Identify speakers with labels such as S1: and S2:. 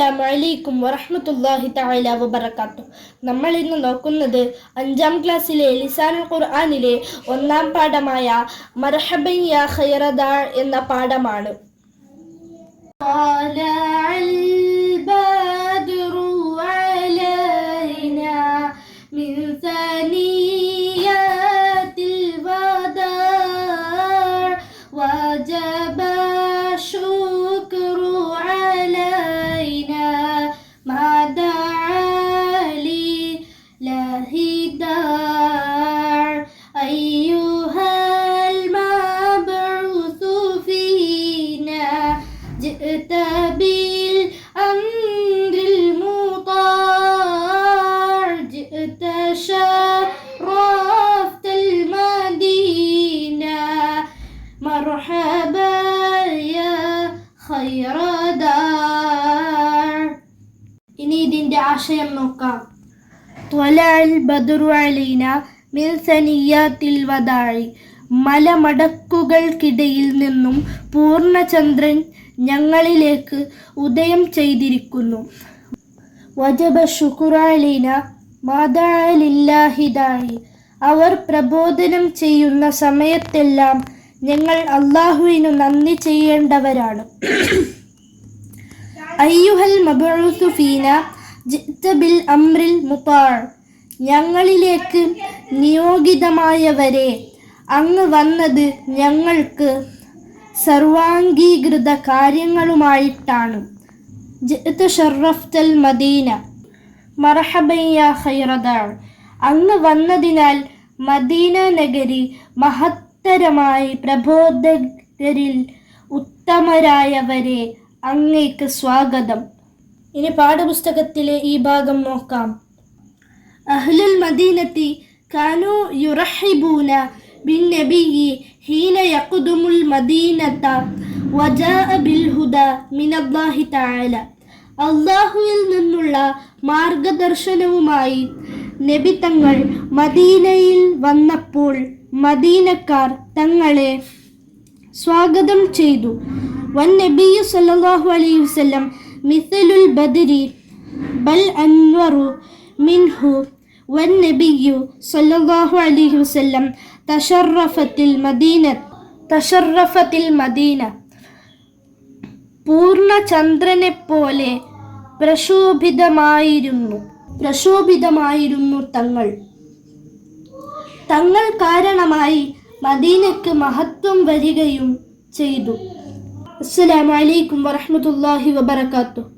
S1: അസ്സലാമു അലൈക്കും വറഹ്മത്തുള്ളാഹി തആല വബറകാതുഹു. നമ്മൾ ഇന്ന് നോക്കുന്നത് 5ാം ക്ലാസ്സിലെ ലിസാനുൽ ഖുർആനിലെ 1ാം പാഠമായ മർഹബൻ യാ ഖൈറദാ എന്ന പാഠമാണ്. جئت بالأمر المطاع جئت شرفت المدينة مرحبا يا خير دار. ഇനി ഇതിന്റെ ആശയം നോക്കാം. ത്വലഅൽ ബദ്റു അലൈന മിൻ സനിയാത്തിൽ വദാഇ. മലമടക്കുകൾക്കിടയിൽ നിന്നും പൂർണ്ണചന്ദ്രൻ ഞങ്ങളിലേക്ക് ഉദയം ചെയ്തിരിക്കുന്നു. വജബ ശുക്റു അലൈന മാദാ ലില്ലാഹി ദാഇ. അവർ പ്രബോധനം ചെയ്യുന്ന സമയത്തെല്ലാം ഞങ്ങൾ അല്ലാഹുവിനു നന്ദി ചെയ്യേണ്ടവരാണ്. അയ്യുഹൽ മബ്ഊസു ഫീന ജിഅ്ത ബിൽ അംറിൽ മുതാഅ. ഞങ്ങളിലേക്ക് നിയോഗിതമായവരെ, അങ്ങ് വന്നത് ഞങ്ങൾക്ക് സർവാംഗീകൃത കാര്യങ്ങളുമായിട്ടാണ്. ജിഅ്ത ശറഫ്തൽ മദീന മർഹബൻ യാ ഖൈറദാ. അങ്ങ് വന്നതിനാൽ മദീന നഗരി മഹത്തരമായി, പ്രബോധകരിൽ ഉത്തമരായവരെ അങ്ങേക്ക് സ്വാഗതം. ഇനി പാഠപുസ്തകത്തിലെ ഈ ഭാഗം നോക്കാം. അഹ്ലുൽ മദീനത്തി കാനൂ യുറഹിബൂന ബിൻ നബിയ്യി ഹീന യഖ്ദുമുൽ മദീനത വജാഅ ബിൽ ഹുദാ മിനല്ലാഹി തആല. അല്ലാഹുവിൽ നിന്നുള്ള മാർഗദർശനവുമായി നബി തങ്ങൾ മദീനയിൽ വന്നപ്പോൾ മദീനക്കാർ തങ്ങളെ സ്വാഗതം ചെയ്തു. വൻ നബിയ്യു സല്ലല്ലാഹു അലൈഹി വസല്ലം മിഥലുൽ ബദ്രി ബൽ അൻവറു മിൻഹു. വൻ നബിയ്യു സല്ലല്ലാഹു അലൈഹി വസല്ലം തശറഫത്തിൽ മദീന. പൂർണ്ണചന്ദ്രനെപ്പോലെ പ്രശോഭിതമായിരുന്നു തങ്ങൾ കാരണമായി മദീനയ്ക്ക് മഹത്വം വരികയും ചെയ്തു. അസ്സലാമു അലൈക്കും വറഹ്മത്തുള്ളാഹി വബറകാതുഹു.